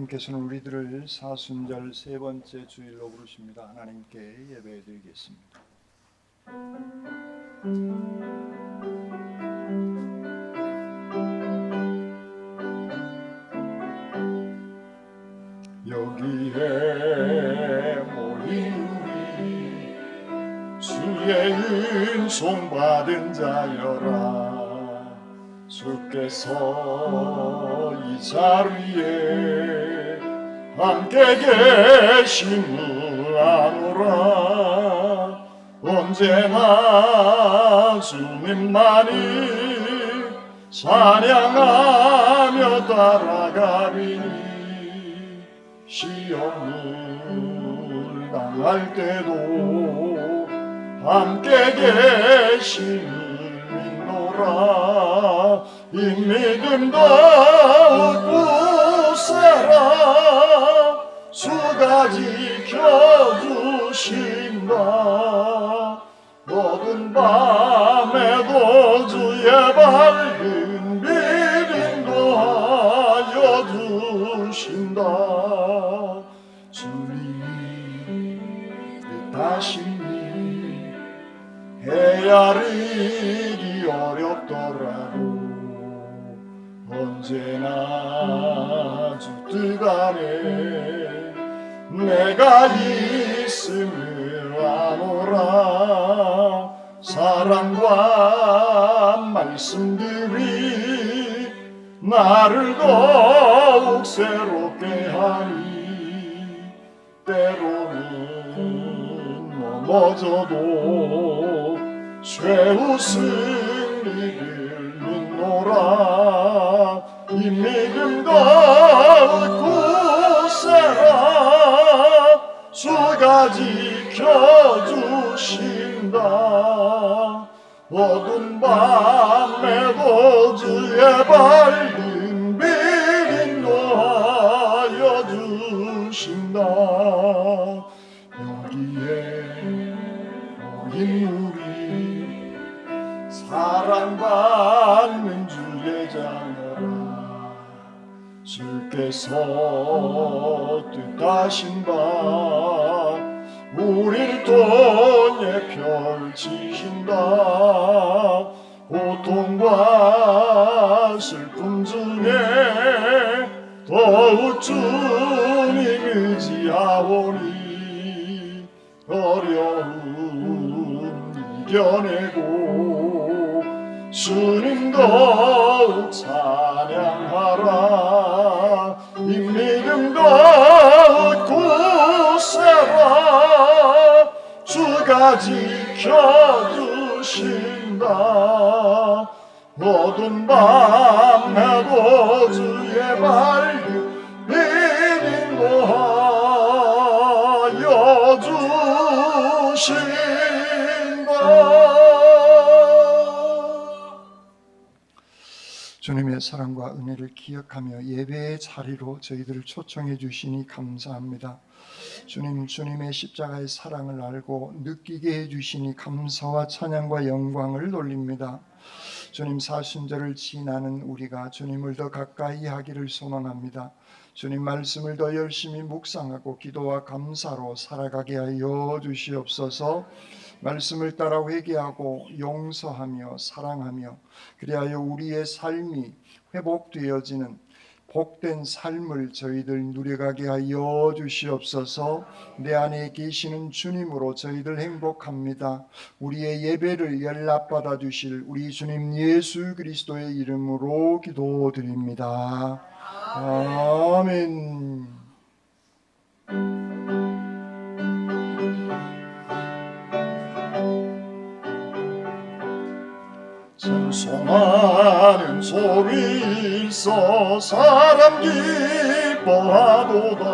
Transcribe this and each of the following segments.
하나님께서는 우리들을 사순절 세 번째 주일로 부르십니다. 하나님께 예배드리겠습니다. 여기에 모인 우리 주의 은총 받은 자여라. 주께서 이 자리에 함께 계심을 아노라. 언제나 주님만이 찬양하며 따라가리니 시험을 당할 때도 함께 계심을 믿노라. 이 믿음도 굳세라. 주가 지켜주신다. 어두운 밤에도 주의 밝은 빛 인도하여 주신다. 주님이 뜻하시니 헤아리기 어렵더라도 언제나 주 뜻 안에 내가 있음을 아노라. 사랑과 말씀들이 나를 더욱 새롭게 하니 때로는 넘어져도 최후 승리를 믿노라. 이 믿음도 굳세라. 주가 지켜주신다. 어두운 밤에도 주의 밝은 빛 인도하여 주신다. 여기에 모인 우리 사랑받는 주의 자녀라. 주께서 뜻하신 바 우리를 통해 펼치신다. 고통과 슬픔 중에 더욱 주님 의지하오니 어려움 이겨내고 주님 더욱 찬양하라. 이 믿음 더욱 굳세라. 주가 지켜주신다. 어두운 밤에도 주의 밝은 빛 인도하여 주신다. 주님의 사랑과 은혜를 기억하며 예배의 자리로 저희들을 초청해 주시니 감사합니다. 주님의 십자가의 사랑을 알고 느끼게 해주시니 감사와 찬양과 영광을 돌립니다. 주님, 사순절을 지나는 우리가 주님을 더 가까이 하기를 소원합니다. 주님 말씀을 더 열심히 묵상하고 기도와 감사로 살아가게 하여 주시옵소서. 말씀을 따라 회개하고 용서하며 사랑하며 그리하여 우리의 삶이 회복되어지는 복된 삶을 저희들 누려가게 하여 주시옵소서. 내 안에 계시는 주님으로 저희들 행복합니다. 우리의 예배를 연락받아 주실 우리 주님 예수 그리스도의 이름으로 기도드립니다. 아멘. 찬송하는 소리 있어 사람 기뻐하도다.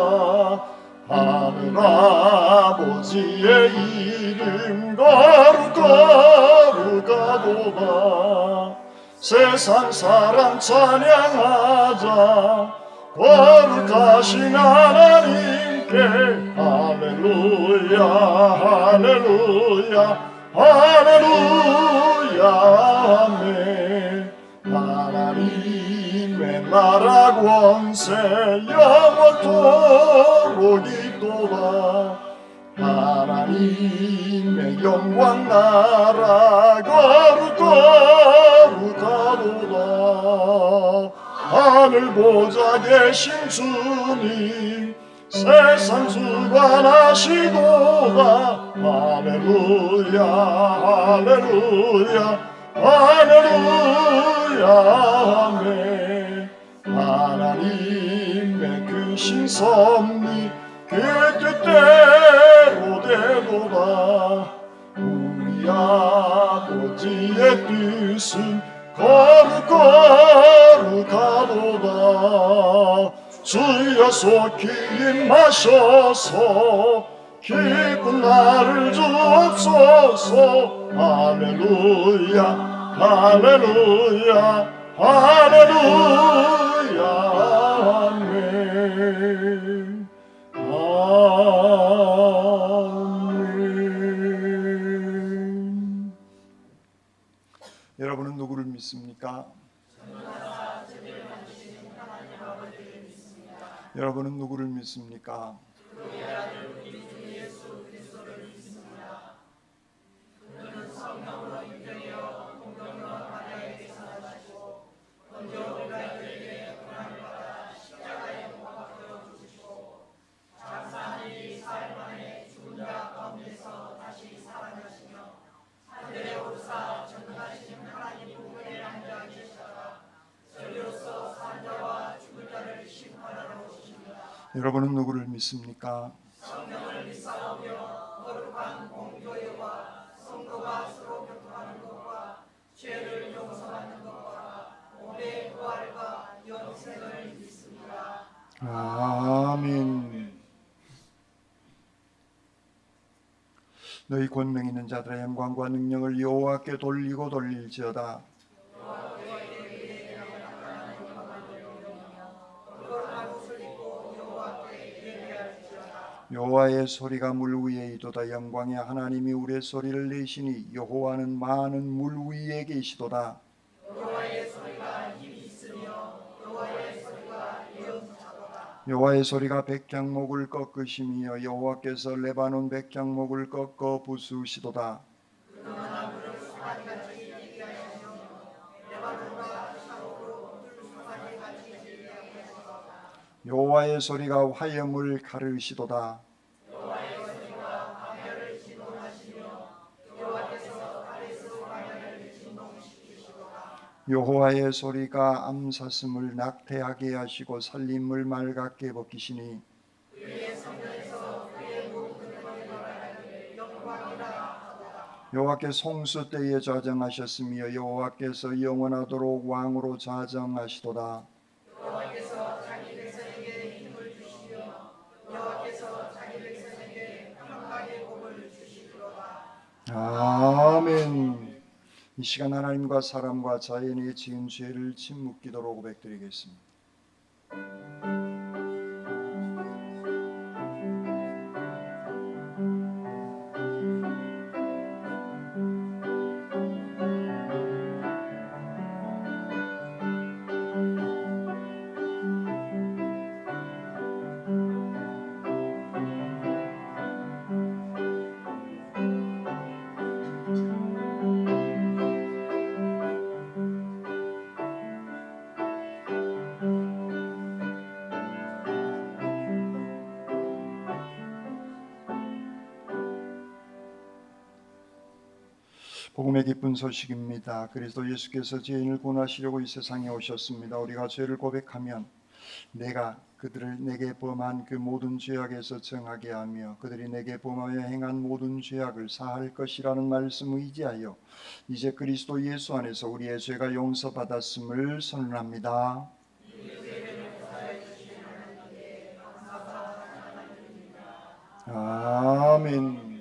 하늘 아버지의 이름 거룩거룩하도다. 세상 사람 찬양하자. 거룩하신 하나님께 할렐루야 할렐루야 할렐루야 아멘. 하나님의 나라 권세 영원 영원토록이도다. 하나님의 영광 나라 거룩거룩하도다. 하늘 보좌 계신 주님 세상 주관하시도다. 할렐루야 할렐루야 할렐루야 아멘. 하나님의 크신 섭리 그 뜻대로 되도다. 우리 아버지의 뜻은 거룩거룩하도다. 주여 속히 임하셔서 기쁜 날을 주옵소서. 할렐루야 할렐루야 할렐루야 아멘. 아멘. 여러분은 누구를 믿습니까? 여러분은 누구를 믿습니까? 여러분은 누구를 믿습니까? 성령을 믿사오며 거룩한 공교회와 성도가 서로 교통하는 것과 죄를 용서받는 것과 몸의 부활과 영생을 믿습니다. 아멘. 너희 권능 있는 자들의 영광과 능력을 여호와께 돌리고 돌릴지어다. 여호와의 소리가 물 위에 있도다. 영광의 하나님이 우레 소리를 내시니 여호와는 많은 물 위에 계시도다. 여호와의 소리가 힘이 있으며 여호와의 소리가 예언자도다. 여호와의 소리가 백향목을 꺾으시며 여호와께서 레바논 백향목을 꺾어 부수시도다. 여호와의 소리가 화염을 가르시도다. 여호와의 소리가 암사슴을 낙태하게 하시고 살림을 맑게 벗기시니 여호와께 송수 때에 좌정하셨으며 여호와께서 영원하도록 왕으로 좌정하시도다. 여호와께서 자기 백성에게 힘을 주시며 여호와께서 자기 백성에게 평강의 복을 주시리로다. 아멘. 이 시간 하나님과 사람과 자연에 지은 죄를 침묵기도로 고백드리겠습니다. 복음의 기쁜 소식입니다. 그리스도 예수께서 죄인을 구원하시려고 이 세상에 오셨습니다. 우리가 죄를 고백하면 내가 그들을 내게 범한 그 모든 죄악에서 정하게 하며 그들이 내게 범하여 행한 모든 죄악을 사할 것이라는 말씀을 의지하여 이제 그리스도 예수 안에서 우리의 죄가 용서받았음을 선언합니다. 아멘.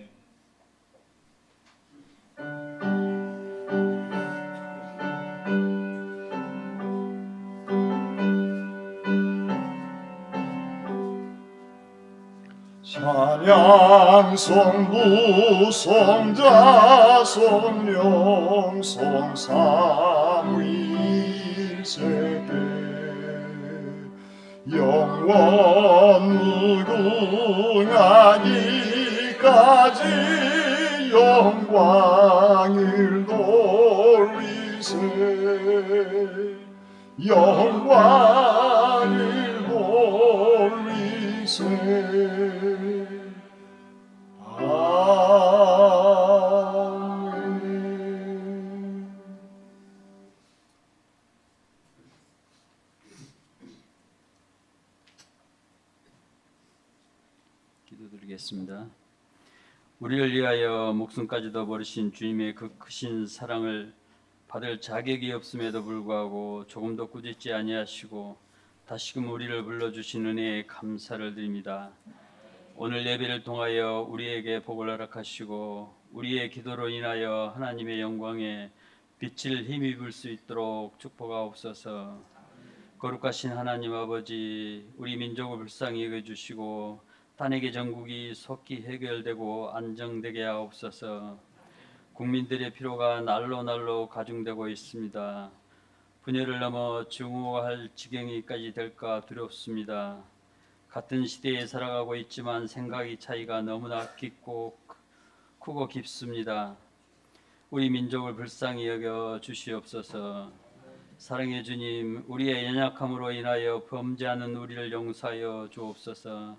찬양 성부 성자 성령 성삼위 세계 영원 무궁하기까지 영광을 돌리세 영광을 돌리세 아멘. 기도드리겠습니다. 우리를 위하여 목숨까지도 버리신 주님의 그 크신 사랑을 받을 자격이 없음에도 불구하고 조금도 꾸짖지 아니하시고 다시금 우리를 불러주신 은혜에 감사를 드립니다. 오늘 예배를 통하여 우리에게 복을 허락하시고 우리의 기도로 인하여 하나님의 영광에 빛을 힘입을 수 있도록 축복하옵소서. 거룩하신 하나님 아버지, 우리 민족을 불쌍히 여겨주시고 탄핵의 전국이 속히 해결되고 안정되게 하옵소서. 국민들의 피로가 날로 가중되고 있습니다. 분열을 넘어 증오할 지경이까지 될까 두렵습니다. 같은 시대에 살아가고 있지만 생각의 차이가 너무나 크고 깊습니다. 우리 민족을 불쌍히 여겨 주시옵소서. 사랑의 주님, 우리의 연약함으로 인하여 범죄하는 우리를 용서하여 주옵소서.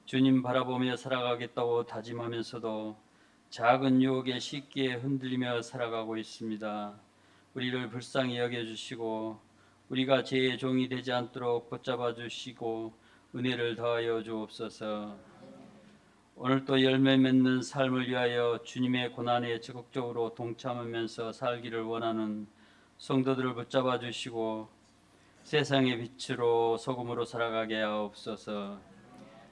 주님 바라보며 살아가겠다고 다짐하면서도 작은 유혹에 쉽게 흔들리며 살아가고 있습니다. 우리를 불쌍히 여겨주시고 우리가 죄의 종이 되지 않도록 붙잡아 주시고 은혜를 더하여 주옵소서. 오늘 또 열매 맺는 삶을 위하여 주님의 고난에 적극적으로 동참하면서 살기를 원하는 성도들을 붙잡아 주시고 세상의 빛으로 소금으로 살아가게 하옵소서.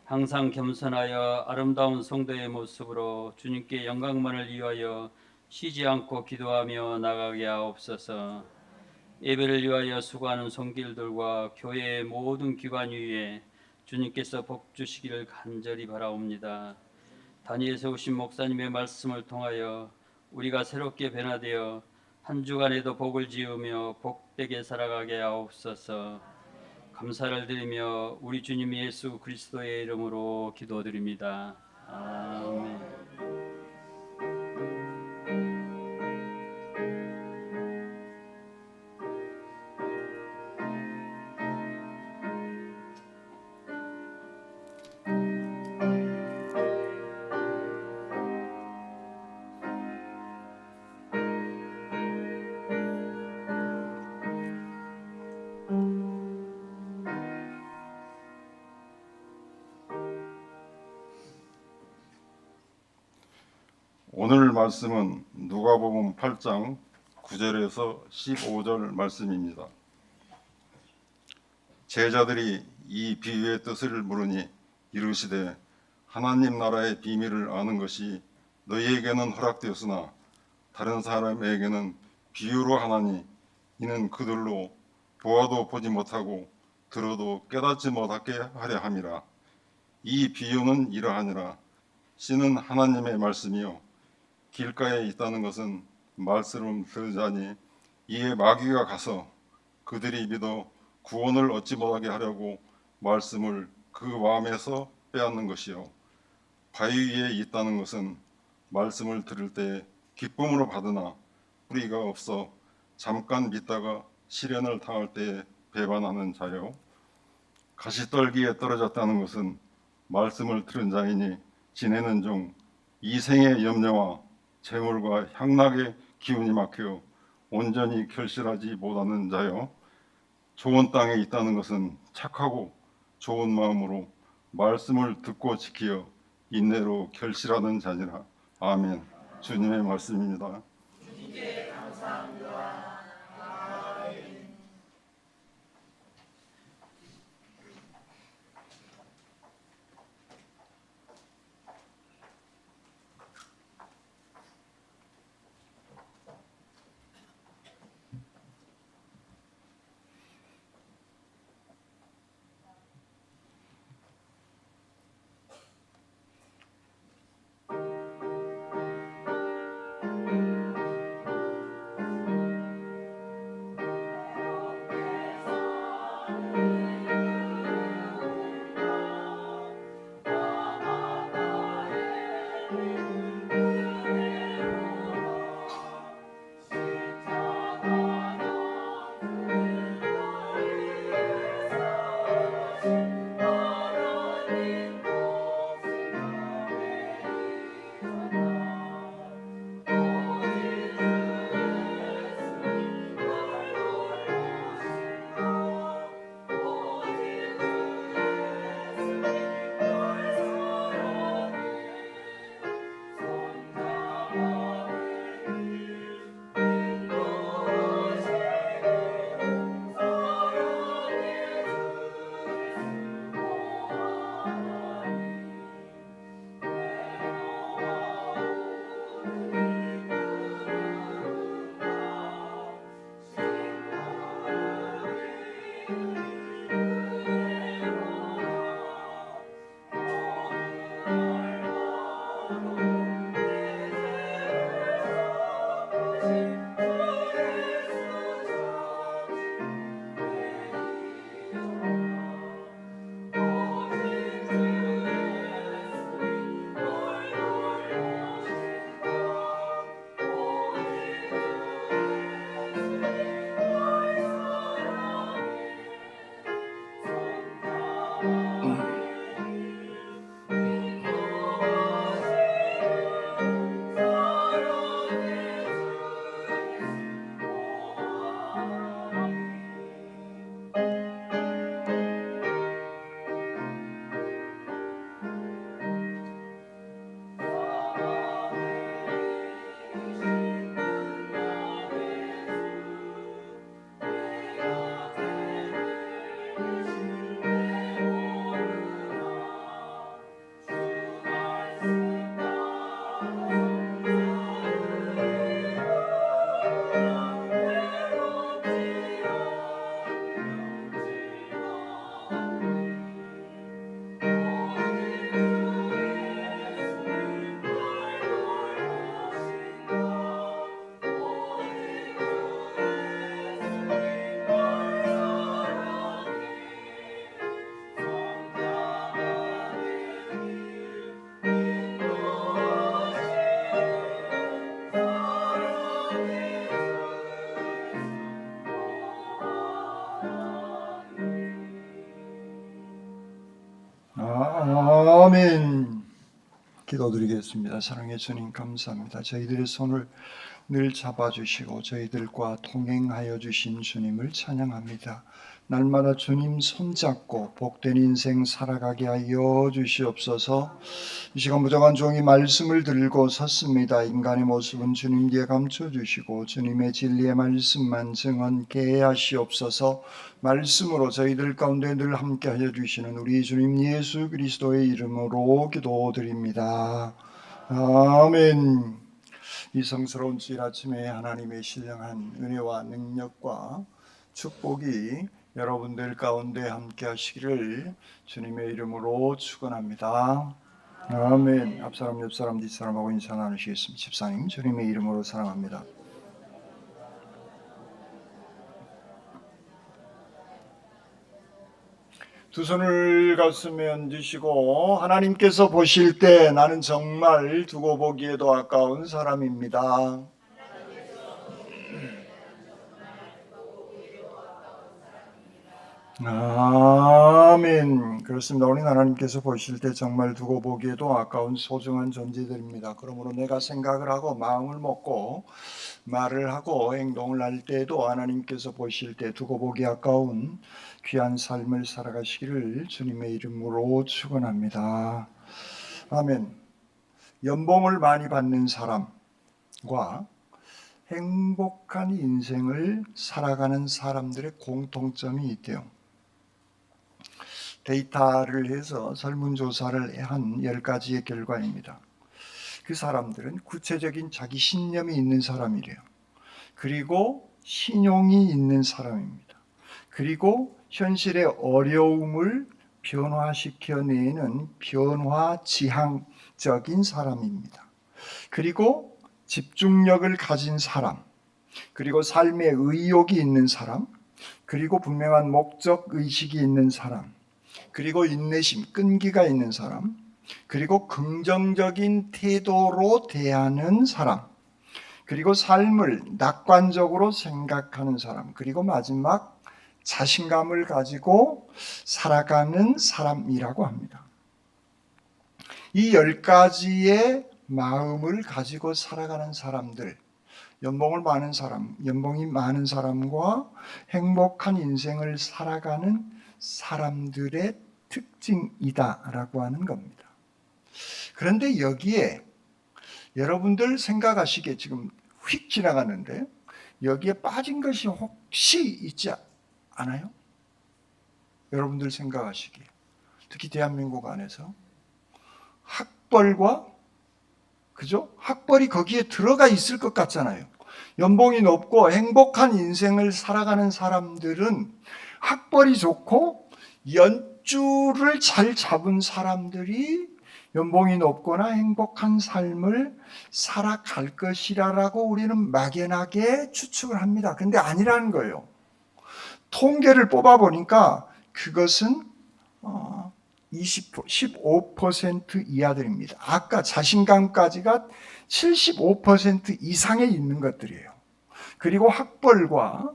항상 겸손하여 아름다운 성도의 모습으로 주님께 영광만을 위하여 쉬지 않고 기도하며 나가게 하옵소서. 예배를 위하여 수고하는 성길들과 교회의 모든 기관 위에 주님께서 복 주시기를 간절히 바라옵니다. 단위에 세우신 목사님의 말씀을 통하여 우리가 새롭게 변화되어 한 주간에도 복을 지으며 복되게 살아가게 하옵소서. 감사를 드리며 우리 주님 예수 그리스도의 이름으로 기도드립니다. 아멘. 오늘 말씀은 누가복음 8장 9절에서 15절 말씀입니다. 제자들이 이 비유의 뜻을 물으니 이르시되 하나님 나라의 비밀을 아는 것이 너희에게는 허락되었으나 다른 사람에게는 비유로 하나니 이는 그들로 보아도 보지 못하고 들어도 깨닫지 못하게 하려 함이라. 이 비유는 이러하니라. 씨는 하나님의 말씀이요 길가에 있다는 것은 말씀을 들으자니 이에 마귀가 가서 그들이 믿어 구원을 얻지 못하게 하려고 말씀을 그 마음에서 빼앗는 것이요 바위 위에 있다는 것은 말씀을 들을 때 기쁨으로 받으나 뿌리가 없어 잠깐 믿다가 시련을 당할 때에 배반하는 자요 가시떨기에 떨어졌다는 것은 말씀을 들은 자이니 지내는 중 이생의 염려와 재물과 향락의 기운이 막혀 온전히 결실하지 못하는 자요 좋은 땅에 있다는 것은 착하고 좋은 마음으로 말씀을 듣고 지키어 인내로 결실하는 자니라. 아멘. 주님의 말씀입니다. 아멘. 기도드리겠습니다. 사랑의 주님 감사합니다. 저희들의 손을 늘 잡아주시고 저희들과 동행하여 주신 주님을 찬양합니다. 날마다 주님 손잡고 복된 인생 살아가게 하여 주시옵소서. 이 시간 부정한 종이 말씀을 들고 섰습니다. 인간의 모습은 주님 뒤에 감춰주시고 주님의 진리의 말씀만 증언케 하시옵소서. 말씀으로 저희들 가운데 늘 함께하여 주시는 우리 주님 예수 그리스도의 이름으로 기도드립니다. 아멘. 이 성스러운 주일 아침에 하나님의 신령한 은혜와 능력과 축복이 여러분들 가운데 함께 하시기를 주님의 이름으로 축원합니다. 아멘. 앞사람 옆사람 뒷사람하고 인사 나누시겠습니다. 집사님 주님의 이름으로 사랑합니다. 두 손을 가슴에 얹으시고 하나님께서 보실 때 나는 정말 두고 보기에도 아까운 사람입니다. 아멘. 그렇습니다. 우리 하나님께서 보실 때 정말 두고 보기에도 아까운 소중한 존재들입니다. 그러므로 내가 생각을 하고 마음을 먹고 말을 하고 행동을 할 때에도 하나님께서 보실 때 두고 보기 아까운 귀한 삶을 살아가시기를 주님의 이름으로 축원합니다. 아멘. 연봉을 많이 받는 사람과 행복한 인생을 살아가는 사람들의 공통점이 있대요. 데이터를 해서 설문조사를 한 10가지의 결과입니다. 그 사람들은 구체적인 자기 신념이 있는 사람이래요. 그리고 신용이 있는 사람입니다. 그리고 현실의 어려움을 변화시켜내는 변화지향적인 사람입니다. 그리고 집중력을 가진 사람, 그리고 삶에 의욕이 있는 사람, 그리고 분명한 목적 의식이 있는 사람, 그리고 인내심, 끈기가 있는 사람, 그리고 긍정적인 태도로 대하는 사람, 그리고 삶을 낙관적으로 생각하는 사람, 그리고 마지막 자신감을 가지고 살아가는 사람이라고 합니다. 이 10가지의 마음을 가지고 살아가는 사람들, 연봉이 많은 사람과 행복한 인생을 살아가는 사람들의 특징이다라고 하는 겁니다. 그런데 여기에 여러분들 생각하시기에 지금 휙 지나갔는데 여기에 빠진 것이 혹시 있지 않아요? 여러분들 생각하시기에 특히 대한민국 안에서 학벌과 그죠? 학벌이 거기에 들어가 있을 것 같잖아요. 연봉이 높고 행복한 인생을 살아가는 사람들은 학벌이 좋고 연주를 잘 잡은 사람들이 연봉이 높거나 행복한 삶을 살아갈 것이라고 우리는 막연하게 추측을 합니다. 근데 아니라는 거예요. 통계를 뽑아보니까 그것은 15% 이하들입니다. 아까 자신감까지가 75% 이상에 있는 것들이에요. 그리고 학벌과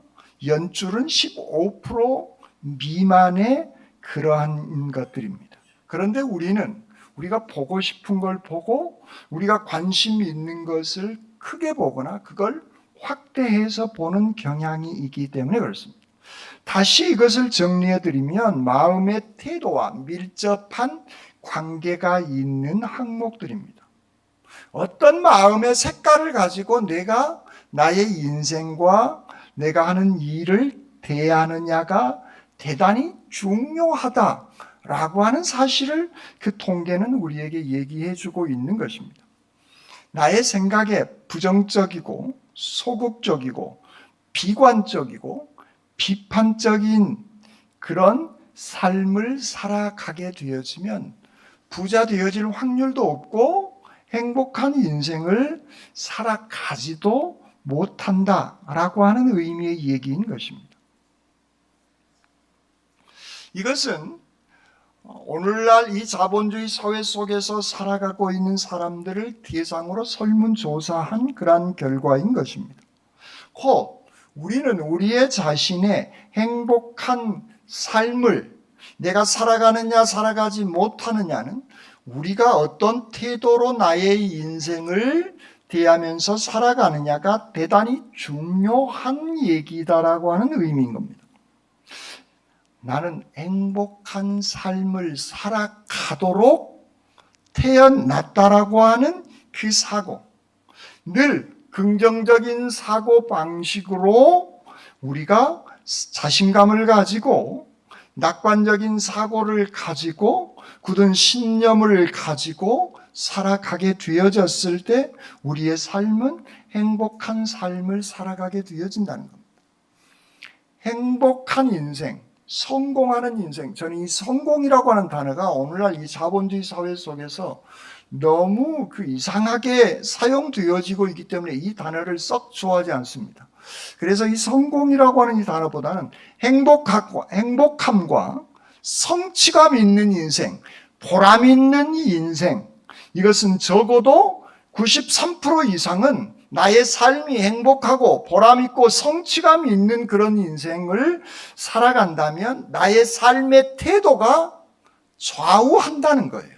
연줄은 15% 미만의 그러한 것들입니다. 그런데 우리가 보고 싶은 걸 보고 우리가 관심이 있는 것을 크게 보거나 그걸 확대해서 보는 경향이 있기 때문에 그렇습니다. 다시 이것을 정리해드리면 마음의 태도와 밀접한 관계가 있는 항목들입니다. 어떤 마음의 색깔을 가지고 내가 나의 인생과 내가 하는 일을 대하느냐가 대단히 중요하다라고 하는 사실을 그 통계는 우리에게 얘기해주고 있는 것입니다. 나의 생각에 부정적이고 소극적이고 비관적이고 비판적인 그런 삶을 살아가게 되어지면 부자 되어질 확률도 없고 행복한 인생을 살아가지도 못한다라고 하는 의미의 얘기인 것입니다. 이것은 오늘날 이 자본주의 사회 속에서 살아가고 있는 사람들을 대상으로 설문조사한 그러한 결과인 것입니다. 곧 우리는 우리의 자신의 행복한 삶을 내가 살아가느냐 살아가지 못하느냐는 우리가 어떤 태도로 나의 인생을 대하면서 살아가느냐가 대단히 중요한 얘기다라고 하는 의미인 겁니다. 나는 행복한 삶을 살아가도록 태어났다라고 하는 그 사고, 늘 긍정적인 사고 방식으로 우리가 자신감을 가지고 낙관적인 사고를 가지고 굳은 신념을 가지고 살아가게 되어졌을 때 우리의 삶은 행복한 삶을 살아가게 되어진다는 겁니다. 행복한 인생, 성공하는 인생, 저는 이 성공이라고 하는 단어가 오늘날 이 자본주의 사회 속에서 너무 이상하게 사용되어지고 있기 때문에 이 단어를 썩 좋아하지 않습니다. 그래서 이 성공이라고 하는 이 단어보다는 행복함과 성취감 있는 인생, 보람 있는 인생, 이것은 적어도 93% 이상은 나의 삶이 행복하고 보람 있고 성취감 있는 그런 인생을 살아간다면 나의 삶의 태도가 좌우한다는 거예요.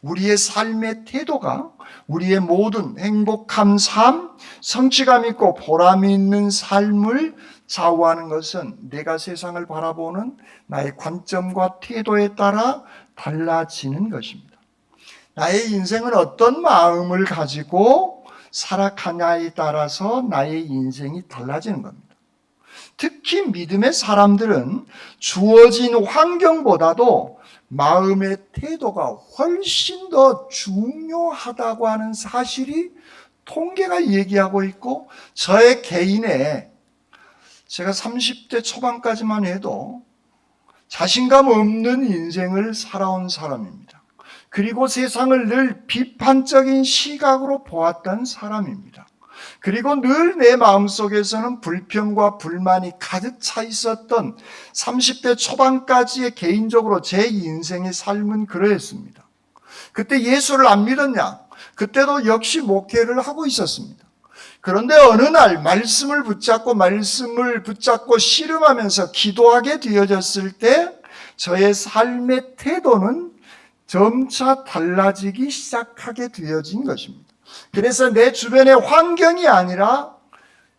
우리의 삶의 태도가 우리의 모든 행복한 삶, 성취감 있고 보람 있는 삶을 좌우하는 것은 내가 세상을 바라보는 나의 관점과 태도에 따라 달라지는 것입니다. 나의 인생은 어떤 마음을 가지고 살아가냐에 따라서 나의 인생이 달라지는 겁니다. 특히 믿음의 사람들은 주어진 환경보다도 마음의 태도가 훨씬 더 중요하다고 하는 사실이 통계가 얘기하고 있고, 저의 개인의 제가 30대 초반까지만 해도 자신감 없는 인생을 살아온 사람입니다. 그리고 세상을 늘 비판적인 시각으로 보았던 사람입니다. 그리고 늘 내 마음속에서는 불평과 불만이 가득 차 있었던 30대 초반까지의 개인적으로 제 인생의 삶은 그러했습니다. 그때 예수를 안 믿었냐? 그때도 역시 목회를 하고 있었습니다. 그런데 어느 날 말씀을 붙잡고 씨름하면서 기도하게 되어졌을 때 저의 삶의 태도는 점차 달라지기 시작하게 되어진 것입니다. 그래서 내 주변의 환경이 아니라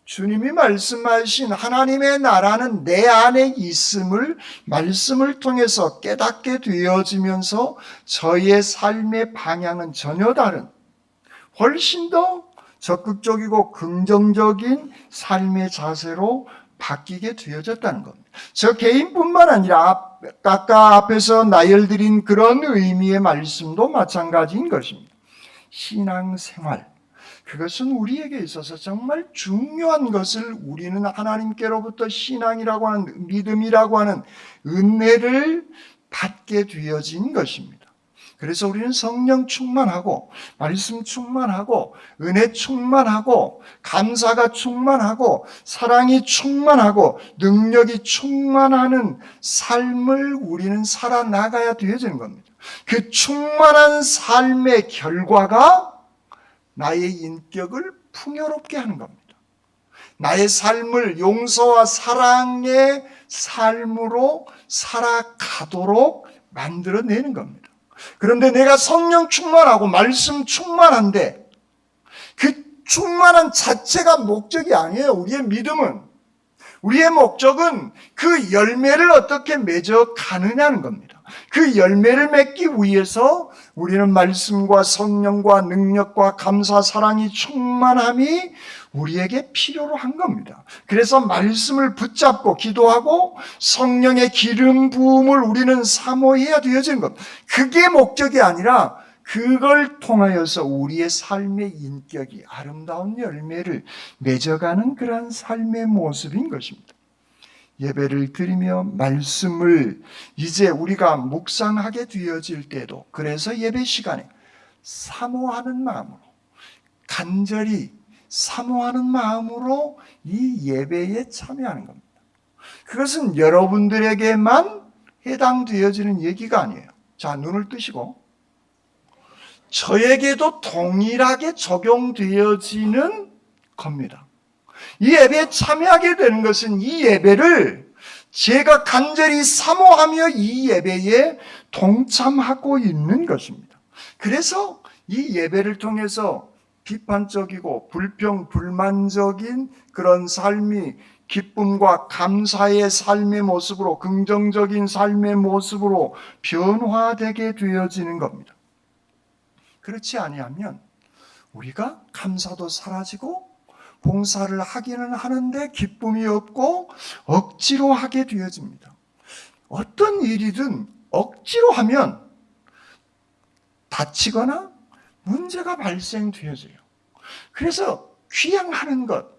주님이 말씀하신 하나님의 나라는 내 안에 있음을 말씀을 통해서 깨닫게 되어지면서 저의 삶의 방향은 전혀 다른, 훨씬 더 적극적이고 긍정적인 삶의 자세로 바뀌게 되어졌다는 겁니다. 저 개인뿐만 아니라 아까 앞에서 나열드린 그런 의미의 말씀도 마찬가지인 것입니다. 신앙생활, 그것은 우리에게 있어서 정말 중요한 것을 우리는 하나님께로부터 신앙이라고 하는, 믿음이라고 하는 은혜를 받게 되어진 것입니다. 그래서 우리는 성령 충만하고 말씀 충만하고 은혜 충만하고 감사가 충만하고 사랑이 충만하고 능력이 충만하는 삶을 우리는 살아나가야 되어지는 겁니다. 그 충만한 삶의 결과가 나의 인격을 풍요롭게 하는 겁니다. 나의 삶을 용서와 사랑의 삶으로 살아가도록 만들어내는 겁니다. 그런데 내가 성령 충만하고 말씀 충만한데 그 충만한 자체가 목적이 아니에요. 우리의 믿음은, 우리의 목적은 그 열매를 어떻게 맺어가느냐는 겁니다. 그 열매를 맺기 위해서 우리는 말씀과 성령과 능력과 감사, 사랑이 충만함이 우리에게 필요로 한 겁니다. 그래서 말씀을 붙잡고 기도하고 성령의 기름 부음을 우리는 사모해야 되어지는 겁니다. 그게 목적이 아니라 그걸 통하여서 우리의 삶의 인격이 아름다운 열매를 맺어가는 그러한 삶의 모습인 것입니다. 예배를 드리며 말씀을 이제 우리가 묵상하게 되어질 때도, 그래서 예배 시간에 사모하는 마음으로, 간절히 사모하는 마음으로 이 예배에 참여하는 겁니다. 그것은 여러분들에게만 해당되어지는 얘기가 아니에요. 자, 눈을 뜨시고, 저에게도 동일하게 적용되어지는 겁니다. 이 예배에 참여하게 되는 것은 이 예배를 제가 간절히 사모하며 이 예배에 동참하고 있는 것입니다. 그래서 이 예배를 통해서 비판적이고 불평, 불만적인 그런 삶이 기쁨과 감사의 삶의 모습으로, 긍정적인 삶의 모습으로 변화되게 되어지는 겁니다. 그렇지 아니하면 우리가 감사도 사라지고 봉사를 하기는 하는데 기쁨이 없고 억지로 하게 되어집니다. 어떤 일이든 억지로 하면 다치거나 문제가 발생되어져요. 그래서 귀향하는 것,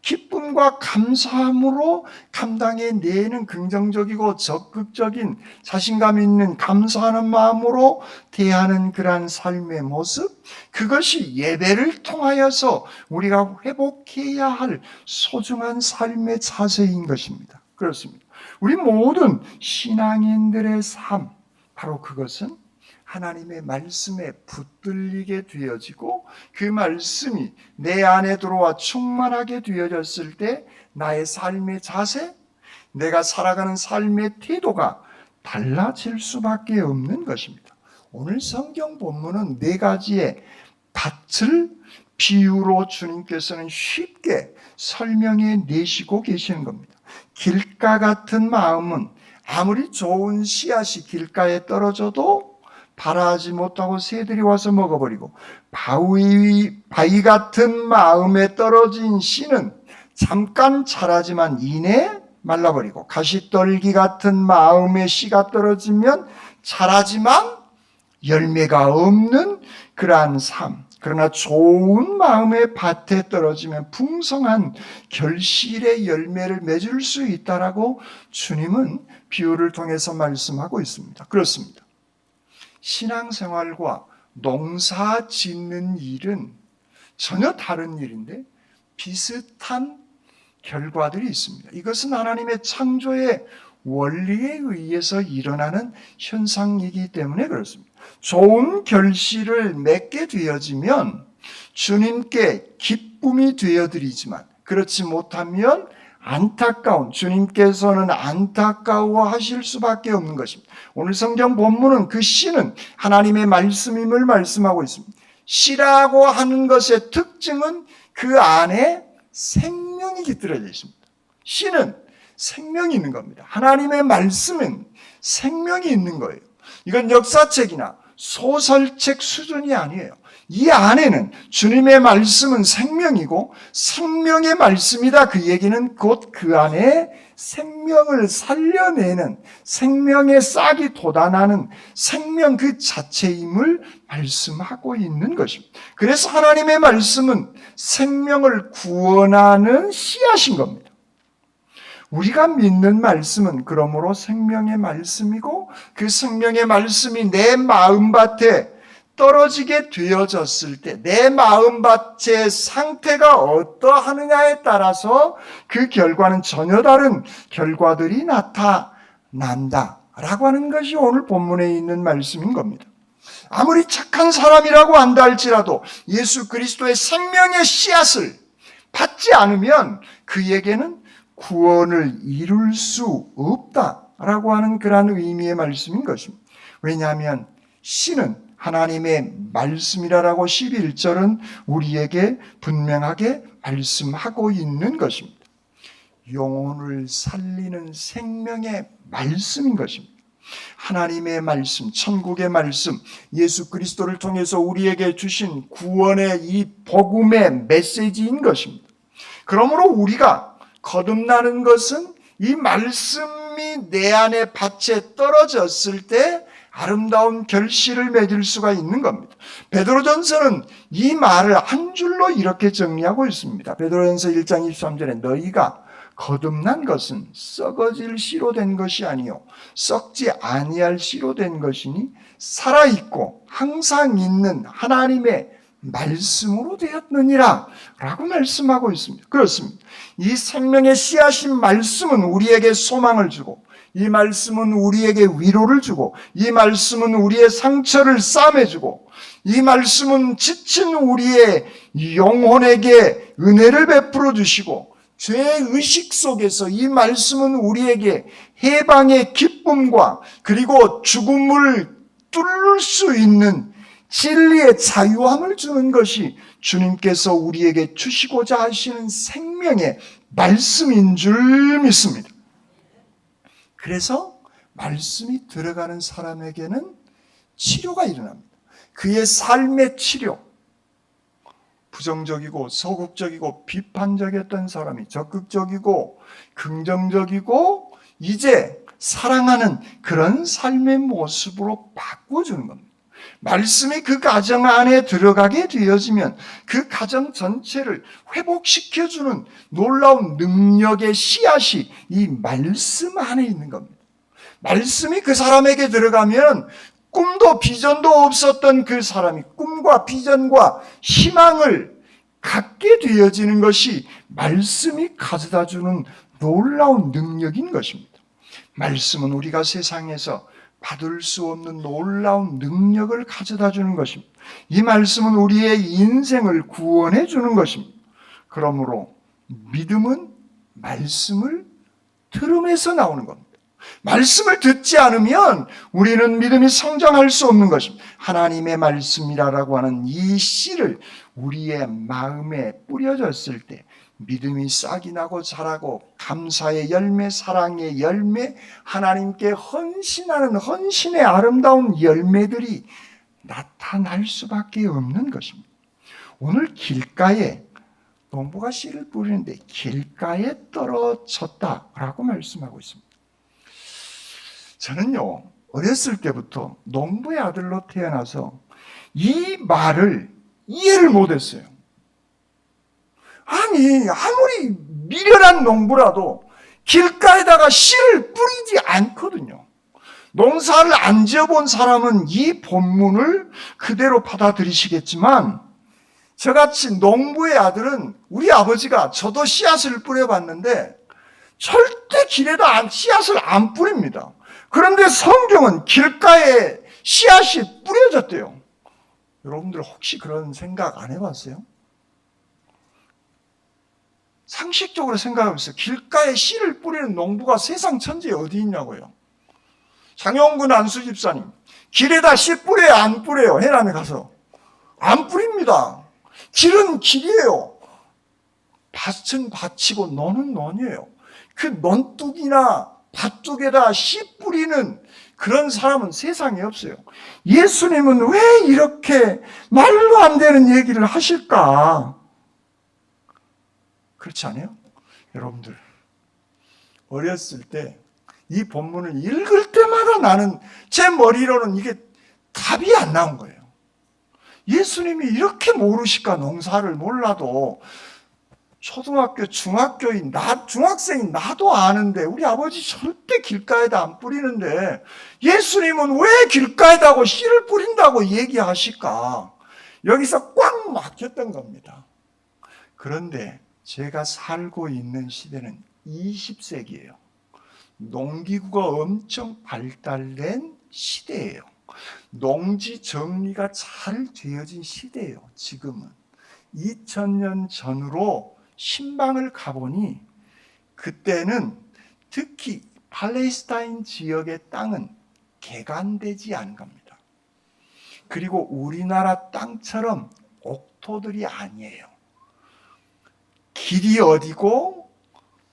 기쁨과 감사함으로 감당해내는 긍정적이고 적극적인 자신감 있는 감사하는 마음으로 대하는 그러한 삶의 모습, 그것이 예배를 통하여서 우리가 회복해야 할 소중한 삶의 자세인 것입니다. 그렇습니다. 우리 모든 신앙인들의 삶, 바로 그것은 하나님의 말씀에 붙들리게 되어지고 그 말씀이 내 안에 들어와 충만하게 되어졌을 때 나의 삶의 자세, 내가 살아가는 삶의 태도가 달라질 수밖에 없는 것입니다. 오늘 성경 본문은 4가지의 밭을 비유로 주님께서는 쉽게 설명해 내시고 계시는 겁니다. 길가 같은 마음은 아무리 좋은 씨앗이 길가에 떨어져도 발아하지 못하고 새들이 와서 먹어버리고, 바위 같은 마음에 떨어진 씨는 잠깐 자라지만 이내 말라버리고, 가시떨기 같은 마음에 씨가 떨어지면 자라지만 열매가 없는 그러한 삶. 그러나 좋은 마음의 밭에 떨어지면 풍성한 결실의 열매를 맺을 수 있다라고 주님은 비유를 통해서 말씀하고 있습니다. 그렇습니다. 신앙생활과 농사 짓는 일은 전혀 다른 일인데 비슷한 결과들이 있습니다. 이것은 하나님의 창조의 원리에 의해서 일어나는 현상이기 때문에 그렇습니다. 좋은 결실을 맺게 되어지면 주님께 기쁨이 되어드리지만, 그렇지 못하면 주님께서는 안타까워 하실 수밖에 없는 것입니다. 오늘 성경 본문은 그 씨는 하나님의 말씀임을 말씀하고 있습니다. 씨라고 하는 것의 특징은 그 안에 생명이 깃들어져 있습니다. 씨는 생명이 있는 겁니다. 하나님의 말씀은 생명이 있는 거예요. 이건 역사책이나 소설책 수준이 아니에요. 이 안에는 주님의 말씀은 생명이고 생명의 말씀이다. 그 얘기는 곧 그 안에 생명을 살려내는, 생명의 싹이 돋아나는 생명 그 자체임을 말씀하고 있는 것입니다. 그래서 하나님의 말씀은 생명을 구원하는 씨앗인 겁니다. 우리가 믿는 말씀은 그러므로 생명의 말씀이고, 그 생명의 말씀이 내 마음밭에 떨어지게 되어졌을 때 내 마음밭의 상태가 어떠하느냐에 따라서 그 결과는 전혀 다른 결과들이 나타난다라고 하는 것이 오늘 본문에 있는 말씀인 겁니다. 아무리 착한 사람이라고 한다 할지라도 예수 그리스도의 생명의 씨앗을 받지 않으면 그에게는 구원을 이룰 수 없다라고 하는 그러한 의미의 말씀인 것입니다. 왜냐하면 씨는 하나님의 말씀이라고 11절은 우리에게 분명하게 말씀하고 있는 것입니다. 영혼을 살리는 생명의 말씀인 것입니다. 하나님의 말씀, 천국의 말씀, 예수 그리스도를 통해서 우리에게 주신 구원의 이 복음의 메시지인 것입니다. 그러므로 우리가 거듭나는 것은 이 말씀이 내 안에 밭에 떨어졌을 때 아름다운 결실을 맺을 수가 있는 겁니다. 베드로전서는 이 말을 한 줄로 이렇게 정리하고 있습니다. 베드로전서 1장 23절에 너희가 거듭난 것은 썩어질 씨로 된 것이 아니요 썩지 아니할 씨로 된 것이니 살아있고 항상 있는 하나님의 말씀으로 되었느니라 라고 말씀하고 있습니다. 그렇습니다. 이 생명의 씨앗인 말씀은 우리에게 소망을 주고, 이 말씀은 우리에게 위로를 주고, 이 말씀은 우리의 상처를 싸매주고, 이 말씀은 지친 우리의 영혼에게 은혜를 베풀어 주시고 죄의식 속에서 이 말씀은 우리에게 해방의 기쁨과 그리고 죽음을 뚫을 수 있는 진리의 자유함을 주는 것이 주님께서 우리에게 주시고자 하시는 생명의 말씀인 줄 믿습니다. 그래서 말씀이 들어가는 사람에게는 치료가 일어납니다. 그의 삶의 치료, 부정적이고 소극적이고 비판적이었던 사람이 적극적이고 긍정적이고 이제 사랑하는 그런 삶의 모습으로 바꿔주는 겁니다. 말씀이 그 가정 안에 들어가게 되어지면 그 가정 전체를 회복시켜주는 놀라운 능력의 씨앗이 이 말씀 안에 있는 겁니다. 말씀이 그 사람에게 들어가면 꿈도 비전도 없었던 그 사람이 꿈과 비전과 희망을 갖게 되어지는 것이 말씀이 가져다주는 놀라운 능력인 것입니다. 말씀은 우리가 세상에서 받을 수 없는 놀라운 능력을 가져다주는 것입니다. 이 말씀은 우리의 인생을 구원해 주는 것입니다. 그러므로 믿음은 말씀을 들음에서 나오는 겁니다. 말씀을 듣지 않으면 우리는 믿음이 성장할 수 없는 것입니다. 하나님의 말씀이라고 하는 이 씨를 우리의 마음에 뿌려졌을 때 믿음이 싹이 나고 자라고 감사의 열매, 사랑의 열매, 하나님께 헌신하는 헌신의 아름다운 열매들이 나타날 수밖에 없는 것입니다. 오늘 길가에 농부가 씨를 뿌리는데 길가에 떨어졌다라고 말씀하고 있습니다. 저는요, 어렸을 때부터 농부의 아들로 태어나서 이 말을 이해를 못했어요. 아니, 아무리 미련한 농부라도 길가에다가 씨를 뿌리지 않거든요. 농사를 안 지어본 사람은 이 본문을 그대로 받아들이시겠지만 저같이 농부의 아들은 우리 아버지가 저도 씨앗을 뿌려봤는데 절대 길에다 씨앗을 안 뿌립니다. 그런데 성경은 길가에 씨앗이 뿌려졌대요. 여러분들 혹시 그런 생각 안 해봤어요? 상식적으로 생각해보세요. 길가에 씨를 뿌리는 농부가 세상 천지에 어디 있냐고요. 장영근 안수 집사님, 길에다 씨 뿌려요, 안 뿌려요? 해남에 가서 안 뿌립니다. 길은 길이에요. 밭은 밭이고 논은 논이에요. 그 논둑이나 밭둑에다 씨 뿌리는 그런 사람은 세상에 없어요. 예수님은 왜 이렇게 말로 안 되는 얘기를 하실까? 그렇지 않아요? 여러분들, 어렸을 때 이 본문을 읽을 때마다 나는 제 머리로는 이게 답이 안 나온 거예요. 예수님이 이렇게 모르실까? 농사를 몰라도 초등학교, 중학교인 중학생인 나도 아는데 우리 아버지 절대 길가에다 안 뿌리는데 예수님은 왜 길가에다고 씨를 뿌린다고 얘기하실까? 여기서 꽉 막혔던 겁니다. 그런데 제가 살고 있는 시대는 20세기예요. 농기구가 엄청 발달된 시대예요. 농지 정리가 잘 되어진 시대예요. 지금은 2000년 전으로 신방을 가보니 그때는 특히 팔레스타인 지역의 땅은 개간되지 않은 겁니다. 그리고 우리나라 땅처럼 옥토들이 아니에요. 길이 어디고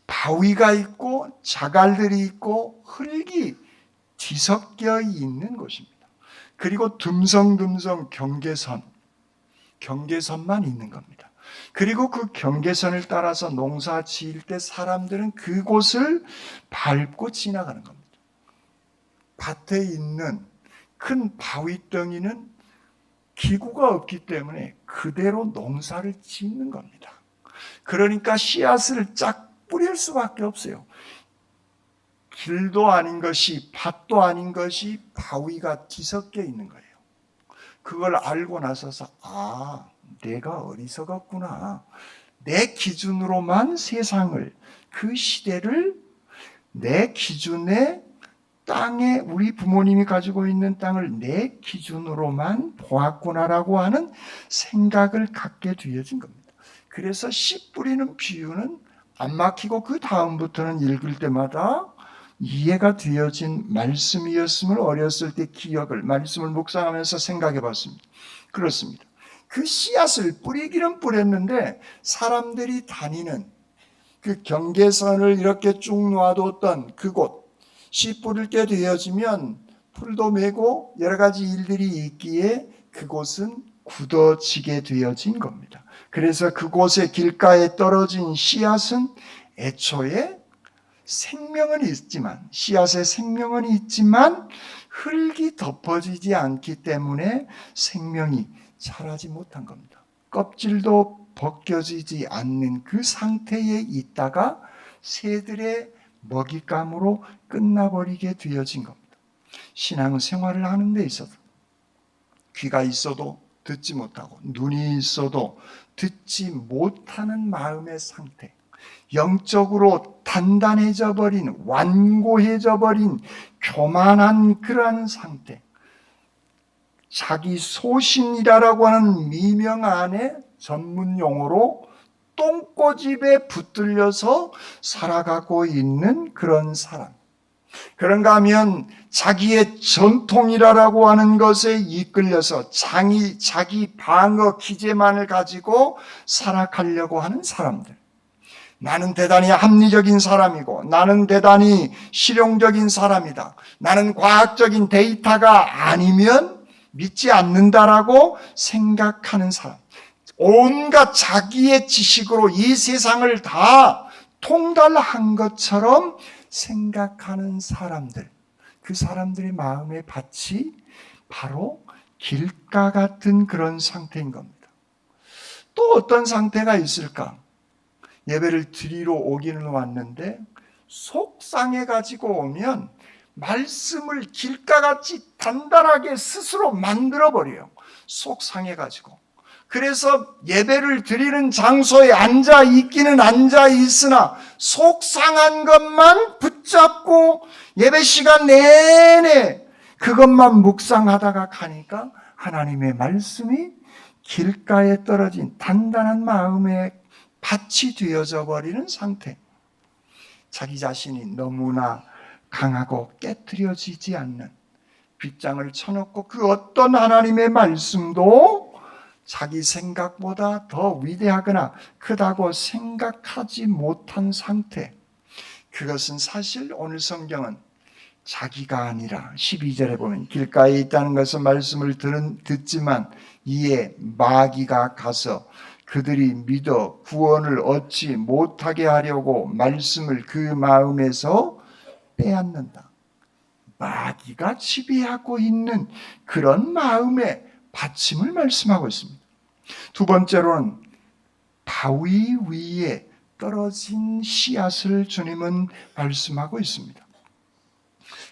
바위가 있고 자갈들이 있고 흙이 뒤섞여 있는 곳입니다. 그리고 듬성듬성 경계선만 있는 겁니다. 그리고 그 경계선을 따라서 농사 지을 때 사람들은 그곳을 밟고 지나가는 겁니다. 밭에 있는 큰 바위덩이는 기구가 없기 때문에 그대로 농사를 짓는 겁니다. 그러니까 씨앗을 쫙 뿌릴 수밖에 없어요. 길도 아닌 것이 밭도 아닌 것이 바위가 뒤섞여 있는 거예요. 그걸 알고 나서서 내가 어리석었구나. 내 기준으로만 세상을, 그 시대를 내 기준의 땅에 우리 부모님이 가지고 있는 땅을 내 기준으로만 보았구나라고 하는 생각을 갖게 되어진 겁니다. 그래서 씨 뿌리는 비유는 안 막히고 그 다음부터는 읽을 때마다 이해가 되어진 말씀이었음을 어렸을 때 기억을, 말씀을 묵상하면서 생각해 봤습니다. 그렇습니다. 그 씨앗을 뿌리기는 뿌렸는데 사람들이 다니는 그 경계선을 이렇게 쭉 놔뒀던 그곳, 씨 뿌릴 때 되어지면 풀도 메고 여러 가지 일들이 있기에 그곳은 굳어지게 되어진 겁니다. 그래서 그곳의 길가에 떨어진 씨앗은 애초에 생명은 있지만, 씨앗에 생명은 있지만 흙이 덮어지지 않기 때문에 생명이 자라지 못한 겁니다. 껍질도 벗겨지지 않는 그 상태에 있다가 새들의 먹잇감으로 끝나버리게 되어진 겁니다. 신앙생활을 하는 데 있어서 귀가 있어도 듣지 못하고 눈이 있어도 듣지 못하는 마음의 상태, 영적으로 단단해져 버린, 완고해져 버린 교만한 그러한 상태, 자기 소신이라고 하는 미명 안에 전문 용어로 똥꼬집에 붙들려서 살아가고 있는 그런 사람. 그런가 하면 자기의 전통이라고 하는 것에 이끌려서 자기 방어 기제만을 가지고 살아가려고 하는 사람들. 나는 대단히 합리적인 사람이고 나는 대단히 실용적인 사람이다. 나는 과학적인 데이터가 아니면 믿지 않는다라고 생각하는 사람. 온갖 자기의 지식으로 이 세상을 다 통달한 것처럼 생각하는 사람들. 그 사람들의 마음의 밭이 바로 길가 같은 그런 상태인 겁니다. 또 어떤 상태가 있을까? 예배를 드리러 오기는 왔는데 속상해 가지고 오면 말씀을 길가같이 단단하게 스스로 만들어 버려요. 속상해 가지고. 그래서 예배를 드리는 장소에 앉아 있기는 앉아 있으나 속상한 것만 붙잡고 예배 시간 내내 그것만 묵상하다가 가니까 하나님의 말씀이 길가에 떨어진 단단한 마음의 밭이 되어져 버리는 상태. 자기 자신이 너무나 강하고 깨트려지지 않는, 빗장을 쳐놓고 그 어떤 하나님의 말씀도 자기 생각보다 더 위대하거나 크다고 생각하지 못한 상태. 그것은 사실 오늘 성경은 자기가 아니라 12절에 보면 길가에 있다는 것은 말씀을 듣지만 이에 마귀가 가서 그들이 믿어 구원을 얻지 못하게 하려고 말씀을 그 마음에서 빼앗는다. 마귀가 지배하고 있는 그런 마음의 받침을 말씀하고 있습니다. 두 번째로는 바위 위에 떨어진 씨앗을 주님은 말씀하고 있습니다.